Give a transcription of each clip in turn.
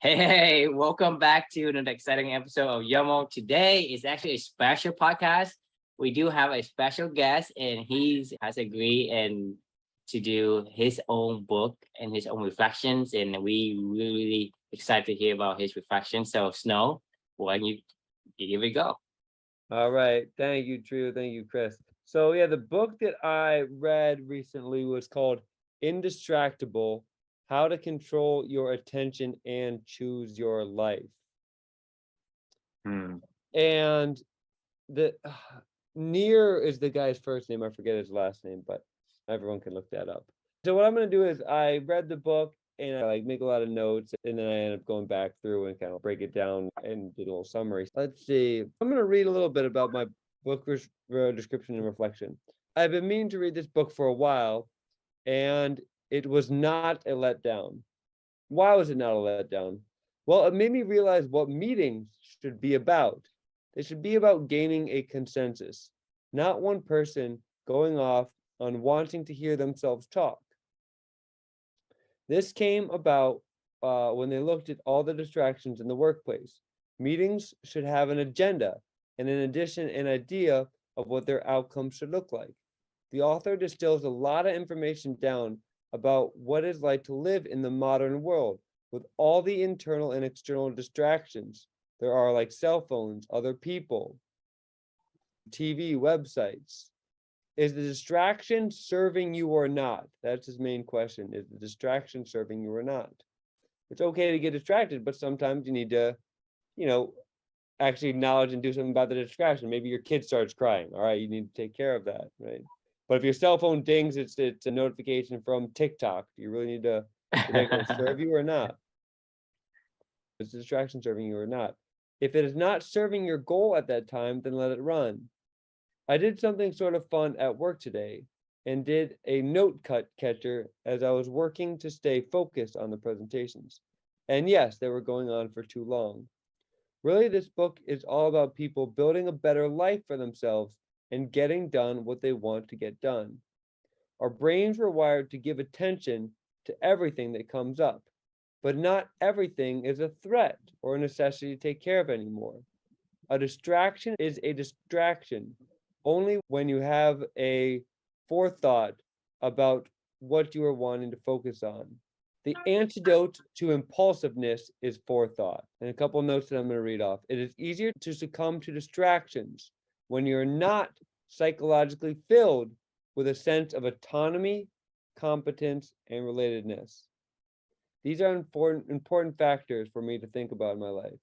Hey, welcome back to an exciting episode of YOML Today. It's actually a special podcast. We do have a special guest, and he has agreed and to do his own book and his own reflections. And we really excited to hear about his reflections. So, Snow, why don't you give it a go? All right. Thank you, Drew. Thank you, Chris. So, yeah, the book that I read recently was called Indistractable: How to Control Your Attention and Choose Your Life. Hmm. And the Nir is the guy's first name. I forget his last name, but everyone can look that up. So, what I'm going to do is I read the book and I make a lot of notes, and then I end up going back through and kind of break it down and do a little summary. Let's see. I'm going to read a little bit about my book description and reflection. I've been meaning to read this book for a while, and it was not a letdown. Why was it not a letdown? Well, it made me realize what meetings should be about. They should be about gaining a consensus, not one person going off on wanting to hear themselves talk. This came about when they looked at all the distractions in the workplace. Meetings should have an agenda and, in addition, an idea of what their outcomes should look like. The author distills a lot of information down about what it's like to live in the modern world with all the internal and external distractions there are, like cell phones, other people, TV, websites. Is the distraction serving you or not? That's his main question. Is the distraction serving you or not? It's okay to get distracted, but sometimes you need to, you know, actually acknowledge and do something about the distraction. Maybe your kid starts crying. All right, you need to take care of that, right? But if your cell phone dings, it's a notification from TikTok. Do you really need to, is that going to serve you or not? Is the distraction serving you or not? If it is not serving your goal at that time, then let it run. I did something sort of fun at work today and did a note catcher as I was working to stay focused on the presentations. And yes, they were going on for too long. Really, this book is all about people building a better life for themselves and getting done what they want to get done. Our brains were wired to give attention to everything that comes up, but not everything is a threat or a necessity to take care of anymore. A distraction is a distraction only when you have a forethought about what you are wanting to focus on. The antidote to impulsiveness is forethought. And a couple of notes that I'm going to read off. It is easier to succumb to distractions when you're not psychologically filled with a sense of autonomy, competence, and relatedness. These are important factors for me to think about in my life.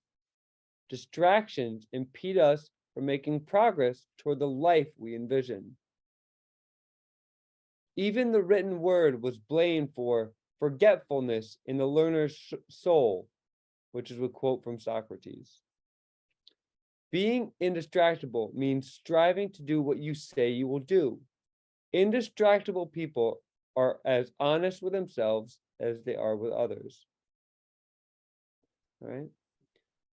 Distractions impede us from making progress toward the life we envision. Even the written word was blamed for forgetfulness in the learner's soul, which is a quote from Socrates. Being indistractable means striving to do what you say you will do. Indistractable people are as honest with themselves as they are with others. All right.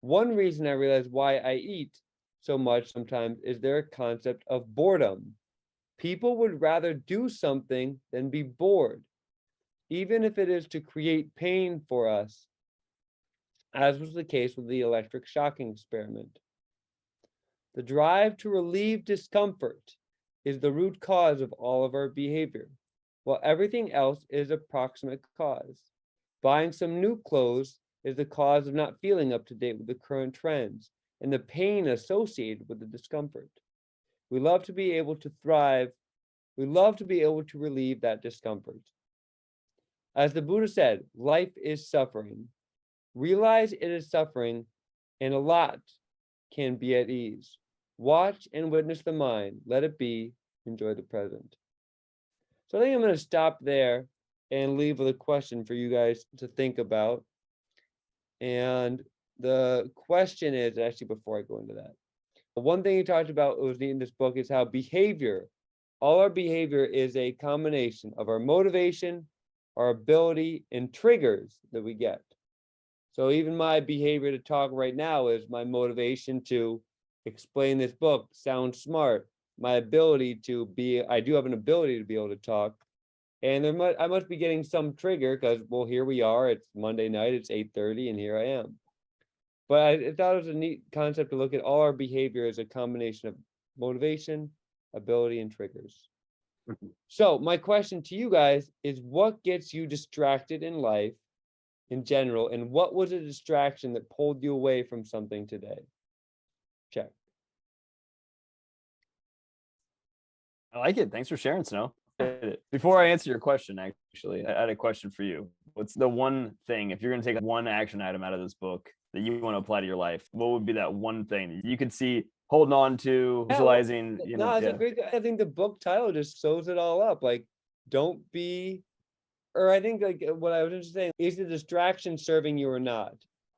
One reason I realize why I eat so much sometimes is their concept of boredom. People would rather do something than be bored, even if it is to create pain for us, as was the case with the electric shocking experiment. The drive to relieve discomfort is the root cause of all of our behavior, while everything else is a proximate cause. Buying some new clothes is the cause of not feeling up to date with the current trends and the pain associated with the discomfort. We love to be able to thrive. We love to be able to relieve that discomfort. As the Buddha said, life is suffering. Realize it is suffering, and a lot can be at ease. Watch and witness the mind. Let it be. Enjoy the present. So I think I'm going to stop there and leave with a question for you guys to think about. And the question is, actually, before I go into that, one thing he talked about was in this book is how behavior, all our behavior is a combination of our motivation, our ability, and triggers that we get. So even my behavior to talk right now is my motivation to explain this book, sound smart, my ability to be, I do have an ability to be able to talk, And I must be getting some trigger because, well, here we are. It's Monday night. It's 8:30, and here I am. But I thought it was a neat concept to look at all our behavior as a combination of motivation, ability, and triggers. So my question to you guys is, what gets you distracted in life in general, and what was a distraction that pulled you away from something today? Check. I like it. Thanks for sharing, Snow. Before I answer your question, actually, I had a question for you. What's the one thing, if you're going to take one action item out of this book that you want to apply to your life, what would be that one thing that you could see holding on to, visualizing? It's a great. I think the book title just sews it all up. Like, don't be, or I think like what I was just saying, is the distraction serving you or not?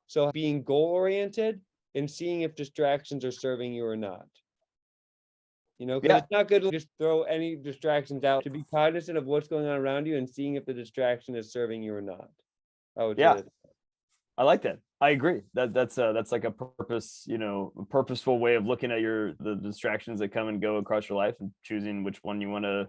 So being goal oriented and seeing if distractions are serving you or not. Because it's not good to just throw any distractions out. To be cognizant of what's going on around you and seeing if the distraction is serving you or not. I would say that. I like that. I agree. That's like a purposeful way of looking at the distractions that come and go across your life and choosing which one you want to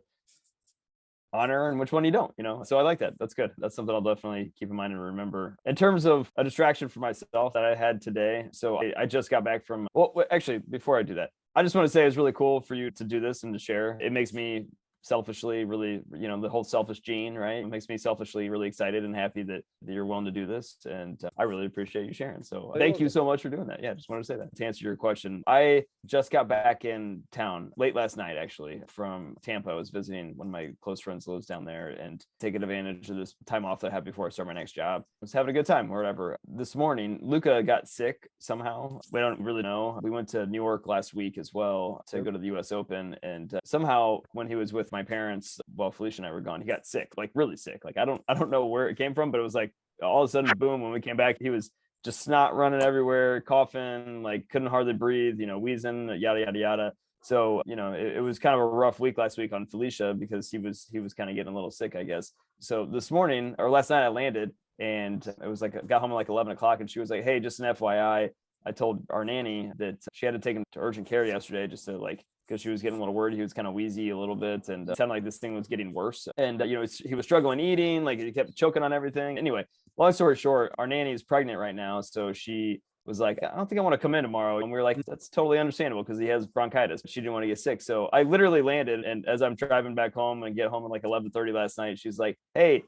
honor and which one you don't, So I like that. That's good. That's something I'll definitely keep in mind and remember. In terms of a distraction for myself that I had today. So I just got back from, actually, before I do that, I just want to say it's really cool for you to do this and to share. It makes me selfishly really, the whole selfish gene, right? It makes me selfishly really excited and happy that you're willing to do this. And I really appreciate you sharing. So thank you so much for doing that. Yeah, just wanted to say that. To answer your question, I just got back in town late last night, actually, from Tampa. I was visiting one of my close friends who lives down there and taking advantage of this time off that I had before I start my next job. I was having a good time or whatever. This morning, Luca got sick somehow. We don't really know. We went to New York last week as well to go to the US Open. And somehow when he was with my parents, while Felicia and I were gone, he got sick, like really sick. Like I don't know where it came from, but it was like all of a sudden, boom, when we came back, he was just snot running everywhere, coughing, like couldn't hardly breathe, wheezing, yada, yada, yada. So, it was kind of a rough week last week on Felicia because he was kind of getting a little sick, I guess. So this morning or last night I landed and it was like, I got home at like 11 o'clock and she was like, hey, just an FYI, I told our nanny that she had to take him to urgent care yesterday just to because she was getting a little worried. He was kind of wheezy a little bit and it sounded like this thing was getting worse. And, he was struggling eating, like he kept choking on everything. Anyway, long story short, our nanny is pregnant right now. So she was like, I don't think I want to come in tomorrow. And we were like, that's totally understandable because he has bronchitis. She didn't want to get sick. So I literally landed. And as I'm driving back home and get home at like 11:30 last night, she's like, hey,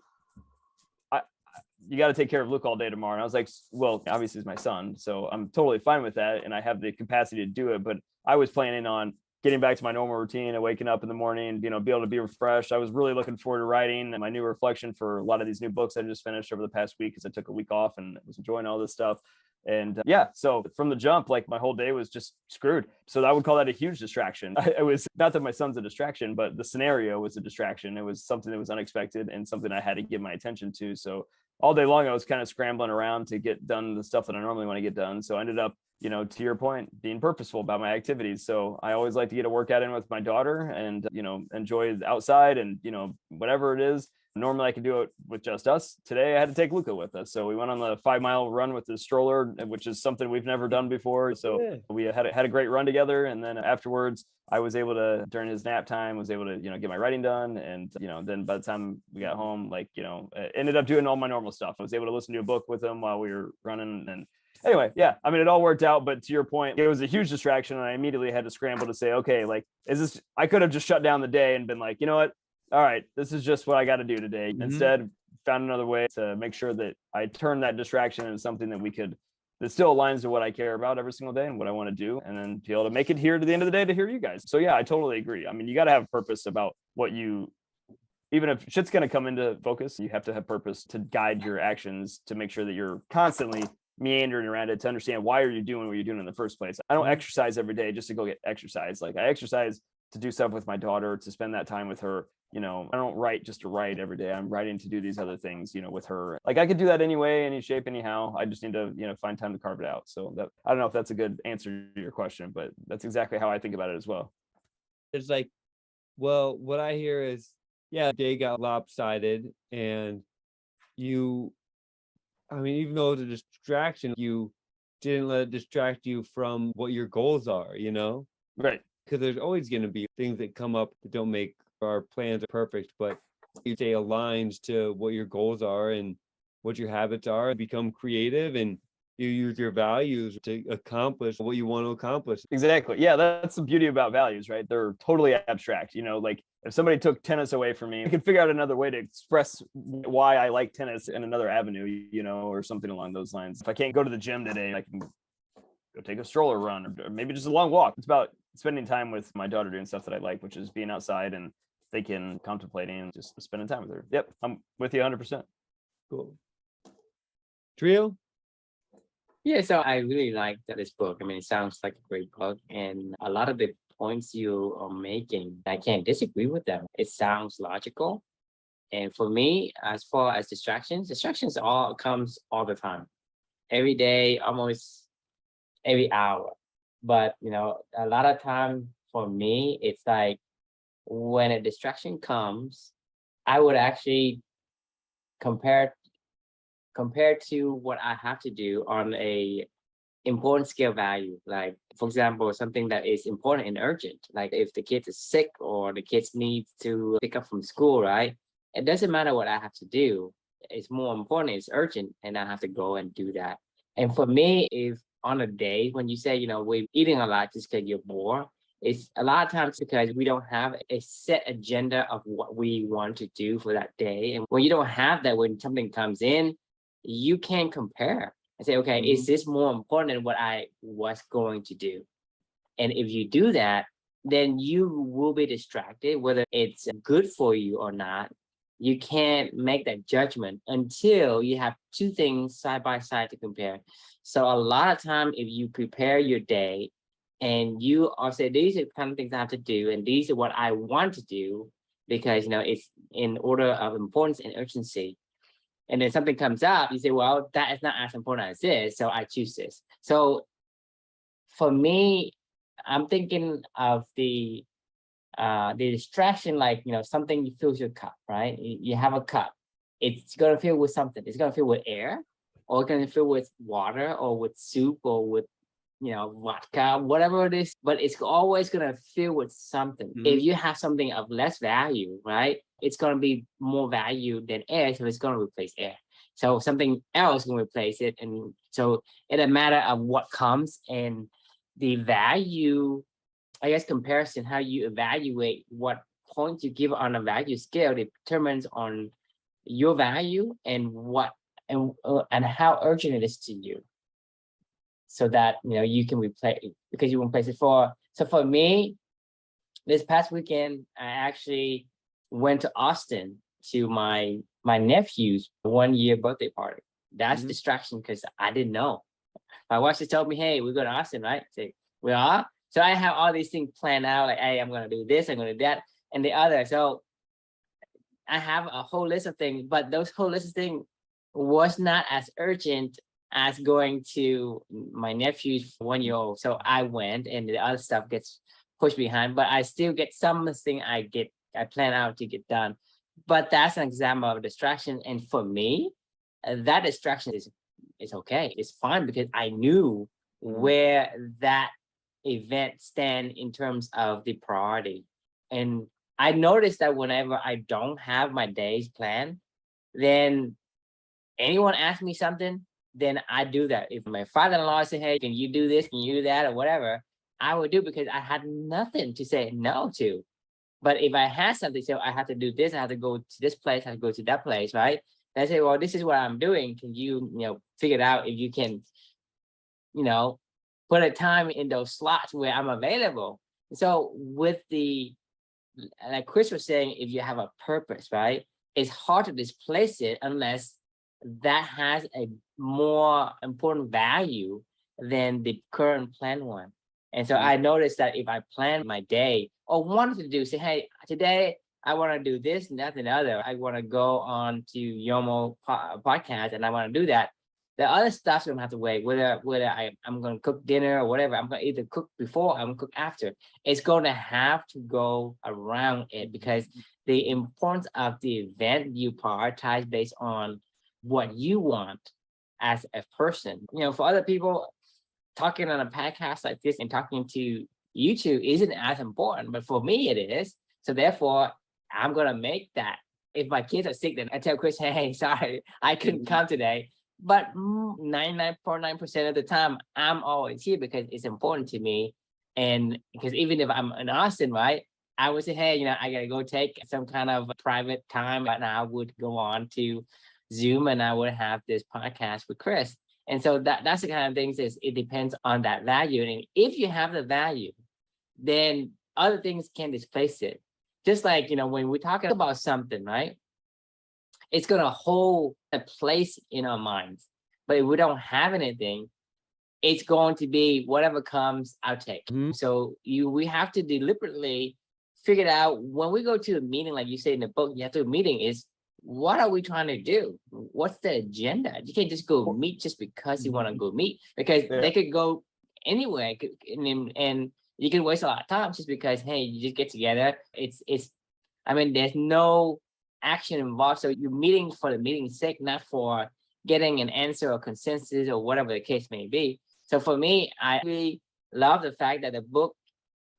you got to take care of Luke all day tomorrow. And I was like, well, obviously he's my son, so I'm totally fine with that. And I have the capacity to do it. But I was planning on getting back to my normal routine and waking up in the morning, be able to be refreshed. I was really looking forward to writing my new reflection for a lot of these new books I just finished over the past week because I took a week off and was enjoying all this stuff. And so from the jump, like my whole day was just screwed. So I would call that a huge distraction. It was not that my son's a distraction, but the scenario was a distraction. It was something that was unexpected and something I had to give my attention to. So all day long, I was kind of scrambling around to get done the stuff that I normally want to get done. So I ended up, to your point, being purposeful about my activities. So I always like to get a workout in with my daughter and, enjoy outside and, whatever it is. Normally I could do it with just us. Today I had to take Luca with us. So we went on the 5-mile run with the stroller, which is something we've never done before. So we had a great run together. And then afterwards I was able to, during his nap time, was able to, get my writing done. And, then by the time we got home, ended up doing all my normal stuff. I was able to listen to a book with him while we were running. And anyway, it all worked out. But to your point, it was a huge distraction. And I immediately had to scramble to say, okay, I could have just shut down the day and been like, you know what? All right, this is just what I got to do today. Mm-hmm. Instead, found another way to make sure that I turn that distraction into something that still aligns to what I care about every single day and what I want to do, and then be able to make it here to the end of the day to hear you guys. So I totally agree. I mean, you got to have purpose about what even if shit's going to come into focus, you have to have purpose to guide your actions to make sure that you're constantly meandering around it to understand why are you doing what you're doing in the first place. I don't exercise every day just to go get exercise. Like I exercise to do stuff with my daughter, to spend that time with her. I don't write just to write every day. I'm writing to do these other things, with her. Like I could do that anyway, any shape, anyhow. I just need to, find time to carve it out. So I don't know if that's a good answer to your question, but that's exactly how I think about it as well. It's like, well, what I hear is, day got lopsided and even though it's a distraction, you didn't let it distract you from what your goals are, Right. Because there's always going to be things that come up that don't make our plans perfect, but You stay aligned to what your goals are and what your habits are, become creative, and you use your values to accomplish what you want to accomplish. Exactly. Yeah, that's the beauty about values, right? They're totally abstract. Like if somebody took tennis away from me, I could figure out another way to express why I like tennis in another avenue, or something along those lines. If I can't go to the gym today, I can go take a stroller run or maybe just a long walk. It's about spending time with my daughter doing stuff that I like, which is being outside and thinking, contemplating, and just spending time with her. Yep, I'm with you 100%. Cool. Trio? Yeah, so I really like this book. I mean, it sounds like a great book, and a lot of the points you are making, I can't disagree with them. It sounds logical. And for me, as far as distractions all comes all the time, every day, almost every hour. But a lot of time for me, it's like when a distraction comes, I would actually compare compared to what I have to do on a important scale value. Like, for example, something that is important and urgent, like if the kid is sick or the kids need to pick up from school, right? It doesn't matter what I have to do. It's more important, it's urgent, and I have to go and do that. And for me, if on a day when you say, we're eating a lot just because you're bored, it's a lot of times because we don't have a set agenda of what we want to do for that day. And when you don't have that, when something comes in, you can compare and say, okay, is this more important than what I was going to do? And if you do that, then you will be distracted, whether it's good for you or not. You can't make that judgment until you have two things side by side to compare. So a lot of time, if you prepare your day and you are say, these are the kind of things I have to do, and these are what I want to do, because it's in order of importance and urgency. And then something comes up, you say, well, that is not as important as this, so I choose this. So for me, I'm thinking of the distraction, like something fills your cup, right? You have a cup, it's gonna fill with something. It's gonna fill with air, or it's gonna fill with water, or with soup, or with vodka, whatever it is, but it's always going to fill with something. If you have something of less value, right, it's going to be more value than air, so it's going to replace air. So something else will replace it. And so it's a matter of what comes, and the value, I guess, comparison, how you evaluate what point you give on a value scale determines on your value and what and how urgent it is to you, so that you can replace, because you won't place it for. So for me, this past weekend, I actually went to Austin to my nephew's 1-year birthday party. That's distraction, because I didn't know. My wife just told me, hey, we're going to Austin, right? Say, we are. So I have all these things planned out, like, hey, I'm going to do this, I'm going to do that, and the other. So I have a whole list of things, but those whole list of things was not as urgent as going to my nephew's 1-year-old. So I went, and the other stuff gets pushed behind, but I still get some thing I plan out to get done. But that's an example of a distraction. And for me, that distraction is okay. It's fine, because I knew where that event stand in terms of the priority. And I noticed that whenever I don't have my days planned, then anyone asks me something, then I do that. If my father-in-law say, hey, can you do this? Can you do that? Or whatever, I would do, because I had nothing to say no to. But if I had something, so I have to do this, I have to go to this place, I have to go to that place, right? And I say, well, this is what I'm doing. Can you, figure it out if you can, put a time in those slots where I'm available. So with like Chris was saying, if you have a purpose, right, it's hard to displace it unless that has a more important value than the current plan one. And so I noticed that if I plan my day or wanted to do, say, hey, today I want to do this and that and the other, I want to go on to YOML podcast and I want to do that. The other stuff's gonna have to wait, whether I'm gonna cook dinner or whatever. I'm gonna either cook before, I'm gonna cook after. It's gonna have to go around it, because the importance of the event you prioritize based on what you want as a person. For other people, talking on a podcast like this and talking to YouTube isn't as important, but for me it is. So therefore, I'm gonna make that if my kids are sick, then I tell Chris, hey, sorry, I couldn't come today. But 99.9% of the time, I'm always here because it's important to me. And because even if I'm in Austin, right, I would say, hey, I gotta go take some kind of private time, and I would go on to Zoom and I would have this podcast with Chris. And so that's the kind of things is it depends on that value. And if you have the value, then other things can displace it. Just like, when we're talking about something, right? It's going to hold a place in our minds. But if we don't have anything, it's going to be whatever comes, I'll take. So we have to deliberately figure out when we go to a meeting, like you say in the book, you have to a meeting is, what are we trying to do? What's the agenda? You can't just go meet just because you want to go meet, because they could go anywhere, and you can waste a lot of time just because, hey, you just get together. There's no action involved. So you're meeting for the meeting's sake, not for getting an answer or consensus or whatever the case may be. So for me, I really love the fact that the book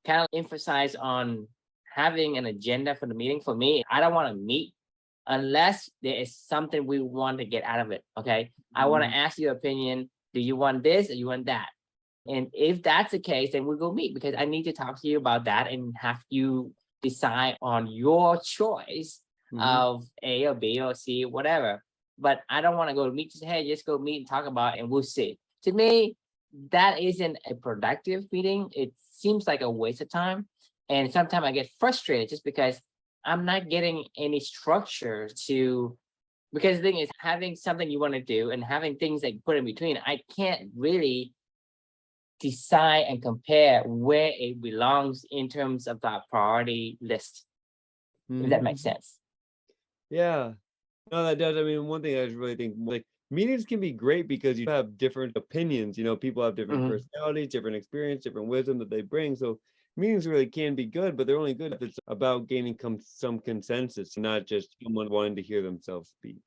kind of emphasized on having an agenda for the meeting. For me, I don't want to meet unless there is something we want to get out of it. Okay. I want to ask your opinion. Do you want this or you want that? And if that's the case, then we'll go meet, because I need to talk to you about that and have you decide on your choice of A or B or C, whatever. But I don't want to go meet, just, hey, just go meet and talk about it and we'll see. To me, that isn't a productive meeting. It seems like a waste of time. And sometimes I get frustrated just because I'm not getting any structure because the thing is, having something you want to do and having things that you put in between, I can't really decide and compare where it belongs in terms of that priority list. If that makes sense. Yeah, no, that does. One thing I just really think, like, meetings can be great because you have different opinions. People have different personalities, different experience, different wisdom that they bring. So meetings really can be good, but they're only good if it's about gaining some consensus, not just someone wanting to hear themselves speak.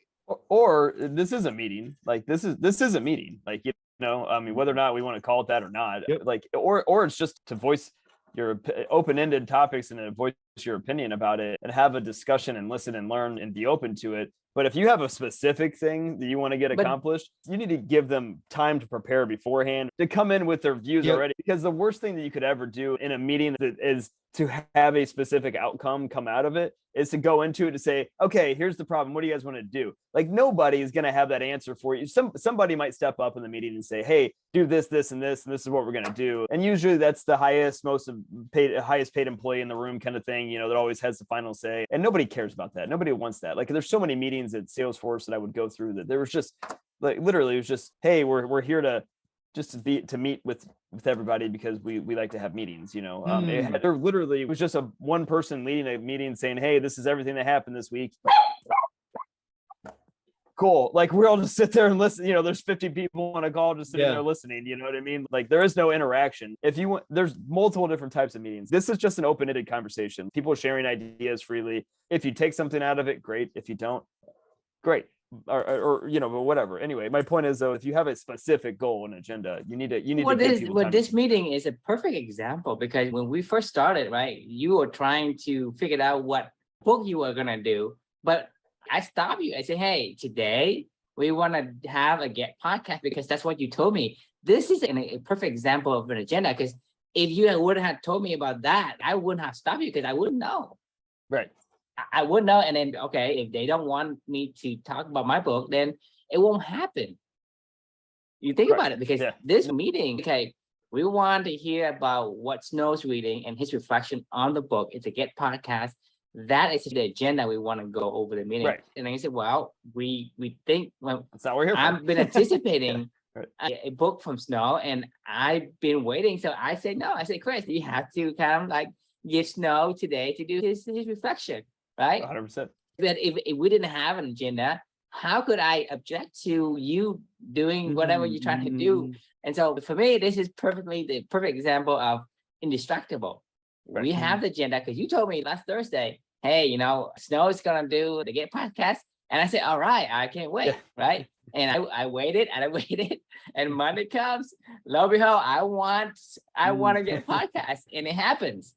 Or this is a meeting. Like this is a meeting. Like, whether or not we want to call it that or not, like, or it's just to voice your open-ended topics and to voice your opinion about it and have a discussion and listen and learn and be open to it. But if you have a specific thing that you want to get accomplished, you need to give them time to prepare beforehand, to come in with their views already. Because the worst thing that you could ever do in a meeting is to have a specific outcome come out of it, is to go into it to say, okay, here's the problem. What do you guys want to do? Like, nobody is going to have that answer for you. Somebody might step up in the meeting and say, hey, do this, this, and this is what we're going to do. And usually that's the highest paid employee in the room kind of thing, that always has the final say. And nobody cares about that. Nobody wants that. Like, there's so many meetings at Salesforce that I would go through that there was just like, literally, it was just, hey, we're here to meet with everybody because we like to have meetings, there literally was just one person leading a meeting saying, hey, this is everything that happened this week. Cool. Like, we all just sit there and listen. There's 50 people on a call just sitting there listening. You know what I mean? Like, there is no interaction. If you want, there's multiple different types of meetings. This is just an open-ended conversation. People sharing ideas freely. If you take something out of it, great. If you don't, great. Or but whatever. Anyway, my point is, though, if you have a specific goal and agenda, you need to give people time. This meeting is a perfect example, because when we first started, right, you were trying to figure out what book you were gonna do, but I stopped you. I said, hey, today we want to have a Get podcast, because that's what you told me. This is a perfect example of an agenda, because if you wouldn't have told me about that, I wouldn't have stopped you, because I wouldn't know. Right. I wouldn't know. And then, okay, if they don't want me to talk about my book, then it won't happen. You think about it, because this meeting, okay, we want to hear about what Snow's reading and his reflection on the book. It's a Get podcast. That is the agenda we want to go over the meeting. Right. And I said, well, we think, well, that's not what we're here for. I've been anticipating a book from Snow, and I've been waiting. So I said, no, I said, Chris, you have to kind of like give Snow today to do his reflection, right? 100%. But if we didn't have an agenda, how could I object to you doing whatever you're trying to do? And so for me, this is the perfect example of Indestructible. Right. We have the agenda, because you told me last Thursday, hey, Snow is going to do the Get podcast. And I said, all right, I can't wait. Right. And I waited and I waited, and Monday comes, lo and behold, I want to get a podcast, and it happens.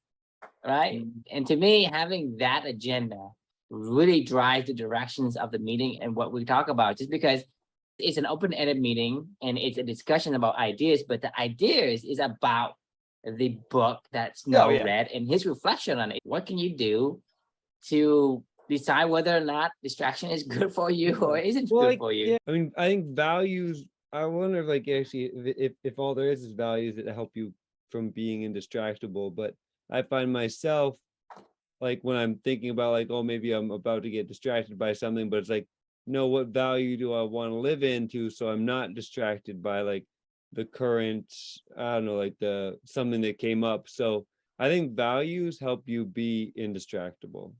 Right. And to me, having that agenda really drive the directions of the meeting and what we talk about, just because it's an open-ended meeting and it's a discussion about ideas, but the ideas is about the book that Snow read and his reflection on it. What can you do to decide whether or not distraction is good for you or isn't good for you? Yeah, I mean, I think values, I wonder if like actually if all there is values that help you from being indistractable. But I find myself like when I'm thinking about like, oh, maybe I'm about to get distracted by something, but it's like, no, what value do I want to live into so I'm not distracted by like the current, I don't know, like the something that came up. So I think values help you be indistractable.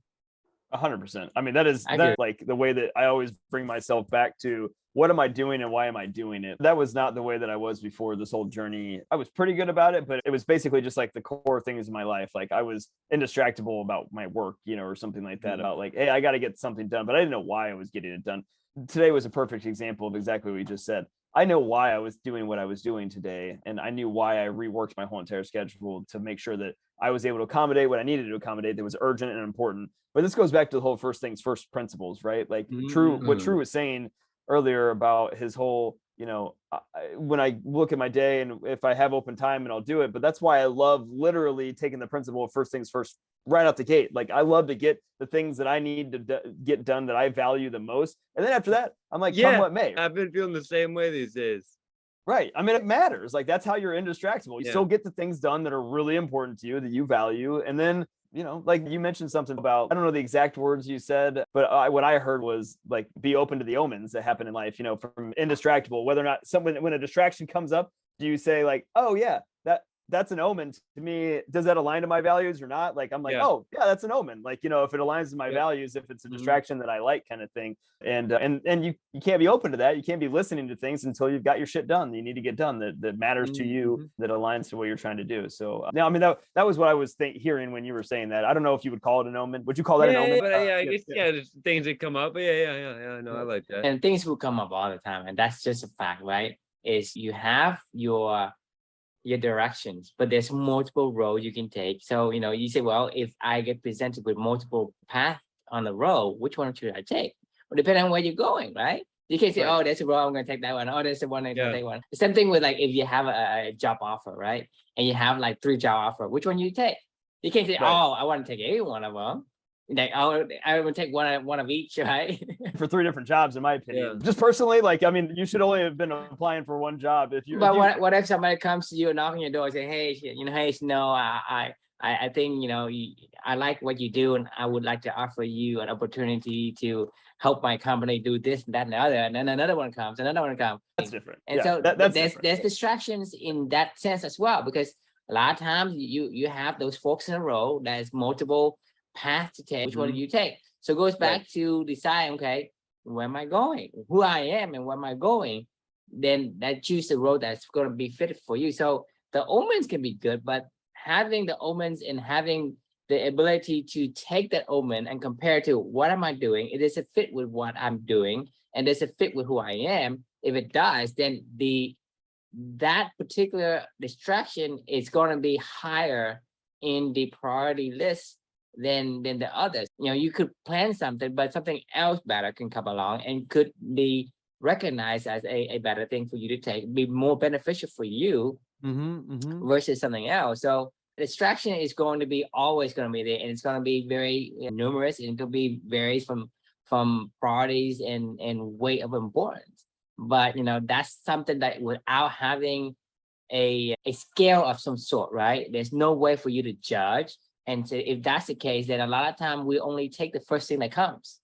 100%. I mean, that is like the way that I always bring myself back to what am I doing and why am I doing it? That was not the way that I was before this whole journey. I was pretty good about it, but it was basically just like the core things in my life. Like I was indistractable about my work, you know, or something like that, about like, hey, I got to get something done, but I didn't know why I was getting it done. Today was a perfect example of exactly what you just said. I know why I was doing what I was doing today. And I knew why I reworked my whole entire schedule to make sure that I was able to accommodate what I needed to accommodate that was urgent and important. But this goes back to the whole first things first principles, right? Like what True was saying earlier about his whole, you know, when I look at my day and if I have open time and I'll do it. But that's why I love literally taking the principle of first things first right out the gate. Like I love to get the things that I need to get done that I value the most. And then after that, I'm like, come what may. I've been feeling the same way these days. Right. I mean, it matters. Like that's how you're indistractable. You still get the things done that are really important to you, that you value. And then, you know, like you mentioned something about, I don't know the exact words you said, but what I heard was like, be open to the omens that happen in life, you know, from Indistractable, whether or not when a distraction comes up, do you say like, oh yeah, that's an omen to me. Does that align to my values or not? Like, I'm like, oh yeah, that's an omen. Like, you know, if it aligns to my values, if it's a distraction that I like kind of thing. And you can't be open to that. You can't be listening to things until you've got your shit done that you need to get done that matters to you, that aligns to what you're trying to do. So now, I mean, that was what I was hearing when you were saying that. I don't know if you would call it an omen. Would you call that an omen? But I guess, there's things that come up. But yeah. No, I like that. And things will come up all the time. And that's just a fact, right? Is you have your directions, but there's multiple roads you can take. So, you know, you say, well, if I get presented with multiple paths on the road, which one should I take? Well, depending on where you're going, right? You can't say, oh, there's a road, I'm going to take that one. Oh, there's the one, I'm going to take one. The same thing with like, if you have a job offer, right? And you have like 3 job offer, which one you take? You can't say, oh, I want to take any one of them. Like, oh, I would take one of each, right? For 3 different jobs, in my opinion. Just personally, like, I mean, you should only have been applying for 1 job if you. But what if somebody comes to you and knocking your door and say, hey, you know, hey, Snow, I think, you know, I like what you do, and I would like to offer you an opportunity to help my company do this and that and the other. And then another one comes. That's different. And so there's distractions in that sense as well, because a lot of times you have those forks in the road. There's multiple paths to take. Which one do you take? So it goes back to decide, okay, where am I going? Who I am and where am I going? Then that choose the road that's going to be fit for you. So the omens can be good, but having the omens and having the ability to take that omen and compare to what am I doing? It is a fit with what I'm doing, and does it fit with who I am? If it does, then that particular distraction is going to be higher in the priority list than the others. You know, you could plan something, but something else better can come along and could be recognized as a better thing for you to take, be more beneficial for you versus something else. So distraction is going to be always going to be there, and it's going to be very numerous, and it could be varies from priorities and weight of importance. But you know, that's something that without having a scale of some sort, right? There's no way for you to judge. And so if that's the case, then a lot of time we only take the first thing that comes.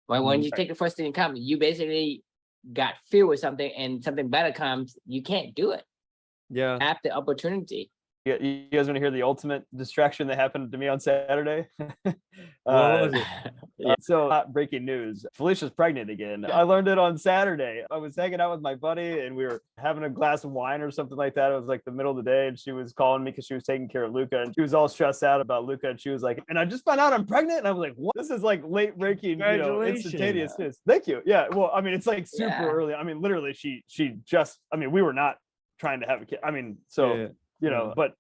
Right? When you take the first thing that comes, you basically got filled with something, and something better comes, you can't do it. Yeah. Have the opportunity. Yeah, you guys want to hear the ultimate distraction that happened to me on Saturday? What was it? So hot breaking news. Felicia's pregnant again. I learned it on Saturday. I was hanging out with my buddy and we were having a glass of wine or something like that. It was like the middle of the day, and she was calling me because she was taking care of Luca, and she was all stressed out about Luca. And she was like, and I just found out I'm pregnant. And I was like, what? This is like late breaking, you know, instantaneous news. Thank you. Yeah. Well, I mean, it's like super early. I mean, literally she just, I mean, we were not trying to have a kid. I mean, so but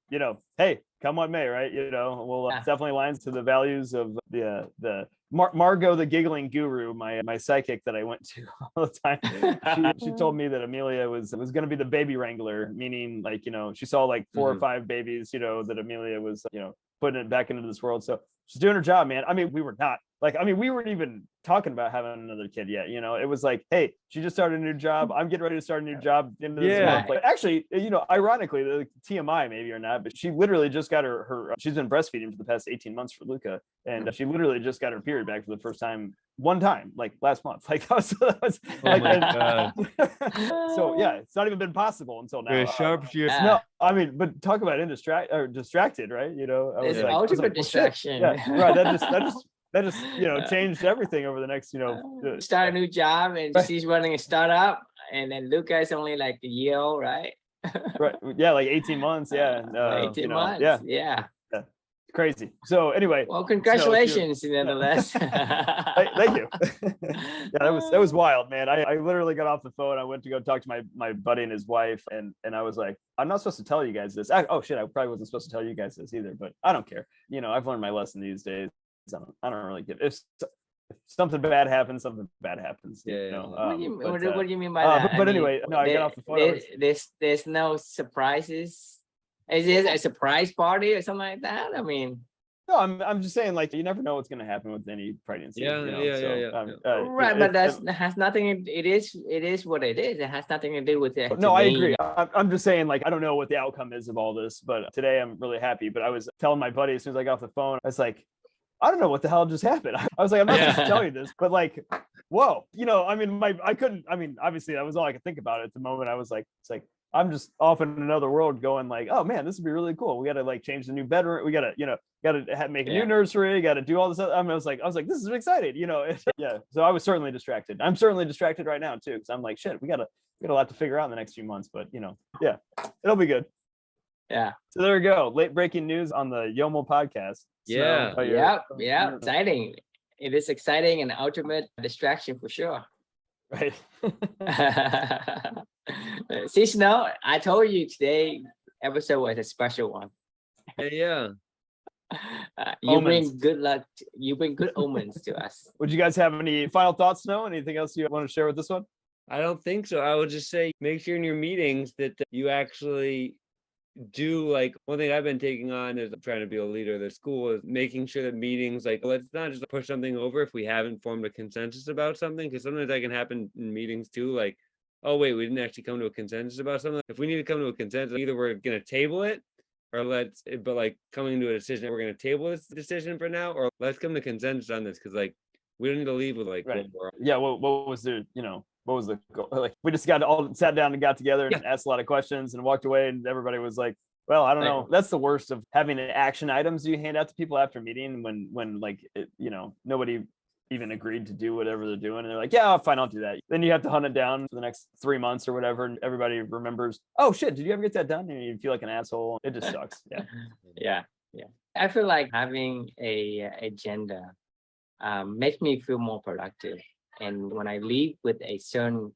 hey, come what may, right? Well, Yeah. definitely aligns to the values of the Margot, the giggling guru, my psychic that I went to all the time. She told me that Amelia was going to be the baby wrangler, meaning like, she saw like 4 or 5 babies, that Amelia was, putting it back into this world. So she's doing her job, man. I mean, we weren't even talking about having another kid yet. It was like, hey, she just started a new job. I'm getting ready to start a new job into this month. Like, actually, ironically, the TMI maybe or not, but she literally just got her she's been breastfeeding for the past 18 months for Luca, and she literally just got her period back for the first time one time, like last month. Like that was Oh my God. So yeah, it's not even been possible until now. Very sharp. No, I mean, but talk about distracted, right? It's I was ultimate well, shit. distraction. Yeah, right. That just changed everything over the next start a new job, and she's running a startup, and then Luca is only like a year old, right? Right. Yeah, like 18 months. Yeah. 18 months. Yeah. Crazy. So anyway, Well, congratulations, nonetheless. Thank you. That was wild, man. I literally got off the phone. I went to go talk to my buddy and his wife, and I was like, I'm not supposed to tell you guys this. Oh shit, I probably wasn't supposed to tell you guys this either, but I don't care. I've learned my lesson these days. I don't really give. If something bad happens, something bad happens. What do you mean by that? But anyway, no, I got off the phone. There's no surprises. Is this a surprise party or something like that? I mean, no, I'm just saying, like, you never know what's going to happen with any pregnancy. Right, but that has nothing. It is what it is. It has nothing to do with it. No, I agree. I'm just saying, like, I don't know what the outcome is of all this, but today I'm really happy. But I was telling my buddy as soon as I got off the phone, I was like, I don't know what the hell just happened. I was like, I'm not supposed to tell you this, but like, whoa, obviously that was all I could think about at the moment. I was like, it's like, I'm just off in another world going like, oh man, this would be really cool. We got to like change the new bedroom. We got to, make a new nursery. Got to do all this. I was like, this is exciting, yeah. So I was certainly distracted. I'm certainly distracted right now too. Cause I'm like, shit, we got a lot to figure out in the next few months, but yeah, it'll be good. Yeah. So there we go. Late breaking news on the YOML podcast. Yeah. Exciting. It is exciting and ultimate distraction for sure. Right. See, Snow, I told you today episode was a special one. Yeah. You bring good luck. You bring good omens to us. Would you guys have any final thoughts, Snow? Anything else you want to share with this one? I don't think so. I would just say, make sure in your meetings that you actually do, like, one thing I've been taking on is trying to be a leader of the school is making sure that meetings, like, let's not just push something over if we haven't formed a consensus about something, because sometimes that can happen in meetings too, like, oh wait, we didn't actually come to a consensus about something. If we need to come to a consensus, either we're going to table it or coming to a decision, we're going to table this decision for now, or let's come to consensus on this, because like we don't need to leave with like right. Yeah, what was the what was the goal? Like, we just sat down and got together and asked a lot of questions and walked away, and everybody was like, well, I don't know. That's the worst of having action items you hand out to people after a meeting when like nobody even agreed to do whatever they're doing, and they're like, yeah, fine, I'll do that. Then you have to hunt it down for the next 3 months or whatever, and everybody remembers, oh shit, did you ever get that done? And you feel like an asshole. It just sucks. Yeah. I feel like having a agenda makes me feel more productive. And when I leave with a certain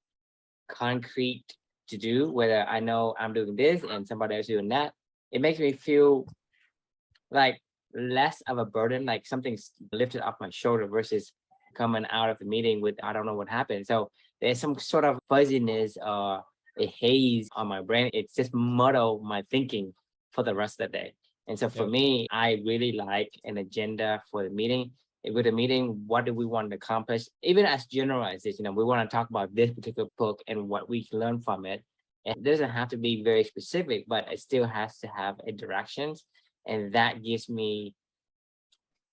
concrete to do, whether I know I'm doing this and somebody else doing that, it makes me feel like less of a burden, like something's lifted off my shoulder versus coming out of the meeting with, I don't know what happened. So there's some sort of fuzziness or a haze on my brain. It's just muddle my thinking for the rest of the day. And so for me, I really like an agenda for the meeting. With a meeting, what do we want to accomplish? Even as generalized, we want to talk about this particular book and what we can learn from it. It doesn't have to be very specific, but it still has to have a direction. And that gives me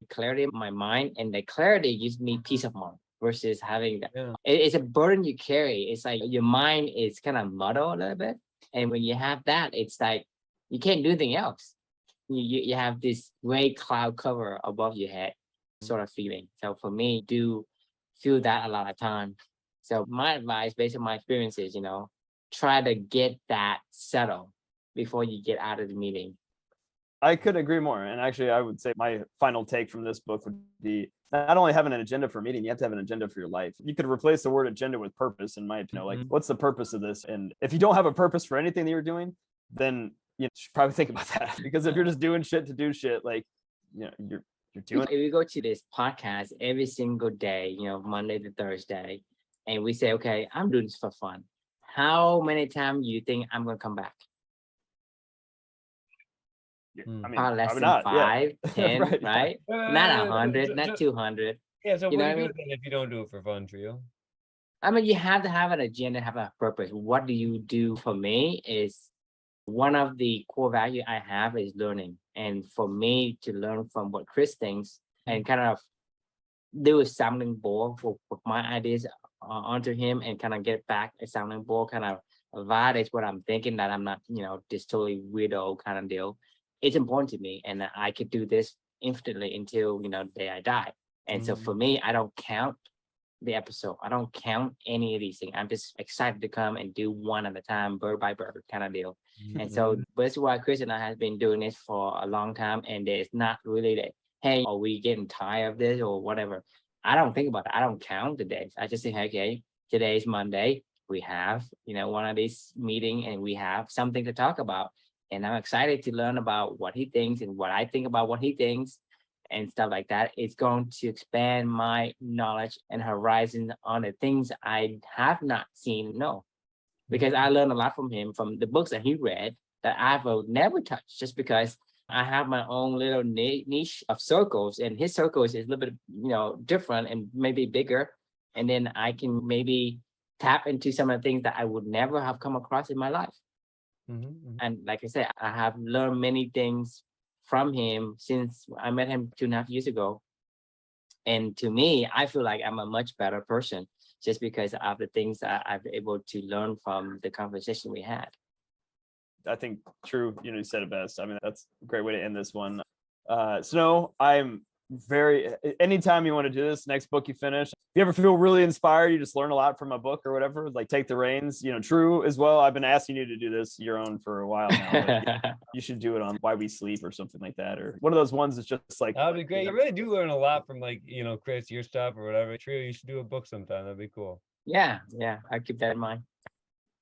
clarity in my mind, and the clarity gives me peace of mind versus having that. It's a burden you carry. It's like your mind is kind of muddled a little bit. And when you have that, it's like you can't do anything else. You have this gray cloud cover above your head sort of feeling. So for me, do feel that a lot of times. So my advice based on my experiences, try to get that settled before you get out of the meeting. I could agree more. And actually, I would say my final take from this book would be not only having an agenda for a meeting, you have to have an agenda for your life. You could replace the word agenda with purpose, in my opinion. Like, what's the purpose of this? And if you don't have a purpose for anything that you're doing, then you should probably think about that because if you're just doing shit to do shit, like, you're doing. If we go to this podcast every single day, Monday to Thursday, and we say, okay, I'm doing this for fun. How many times do you think I'm going to come back? I mean, Probably less probably than not. 5, 10, Right. right? Not 100, not 200. Yeah, so You what know do what I you mean? do then if you don't do it for fun, Trio? I mean, you have to have an agenda, have a purpose. What do you do? For me is one of the core value I have is learning. And for me to learn from what Chris thinks and kind of do a sounding board for my ideas onto him and kind of get back a sounding board, kind of validates what I'm thinking, that I'm not, this totally weirdo kind of deal. It's important to me, and I could do this infinitely until, the day I die. And so for me, I don't count the episode. I don't count any of these things. I'm just excited to come and do one at a time, bird by bird kind of deal. And so that's why Chris and I have been doing this for a long time. And there's not really that, hey, are we getting tired of this or whatever? I don't think about it. I don't count the days. I just say, okay, today's Monday. We have, one of these meeting and we have something to talk about. And I'm excited to learn about what he thinks and what I think about what he thinks and stuff like that. It's going to expand my knowledge and horizon on the things I have not seen, because I learned a lot from him, from the books that he read that I will never touch, just because I have my own little niche of circles, and his circles is a little bit, different and maybe bigger. And then I can maybe tap into some of the things that I would never have come across in my life. And like I said, I have learned many things from him since I met him 2.5 years ago. And to me, I feel like I'm a much better person just because of the things that I've been able to learn from the conversation we had. I think true. You said it best. I mean, that's a great way to end this one. Snow, I'm anytime you want to do this, next book you finish, if you ever feel really inspired, you just learn a lot from a book or whatever, like take the reins, True as well. I've been asking you to do this your own for a while now. But you should do it on Why We Sleep or something like that. Or one of those ones that's just like, that'd be great. You really do learn a lot from Chris, your stuff or whatever. Trio, you should do a book sometime. That'd be cool. Yeah. I keep that in mind.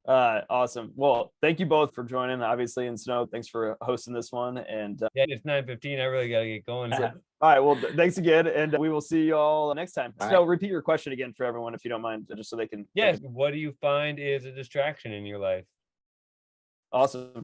Awesome. Well, thank you both for joining, obviously, and Snow, thanks for hosting this one. And yeah, it's 9:15. I really got to get going. All right. Well, thanks again. And we will see you all next time. All Snow, right. repeat your question again for everyone, if you don't mind, just so they can. Yes. What do you find is a distraction in your life? Awesome.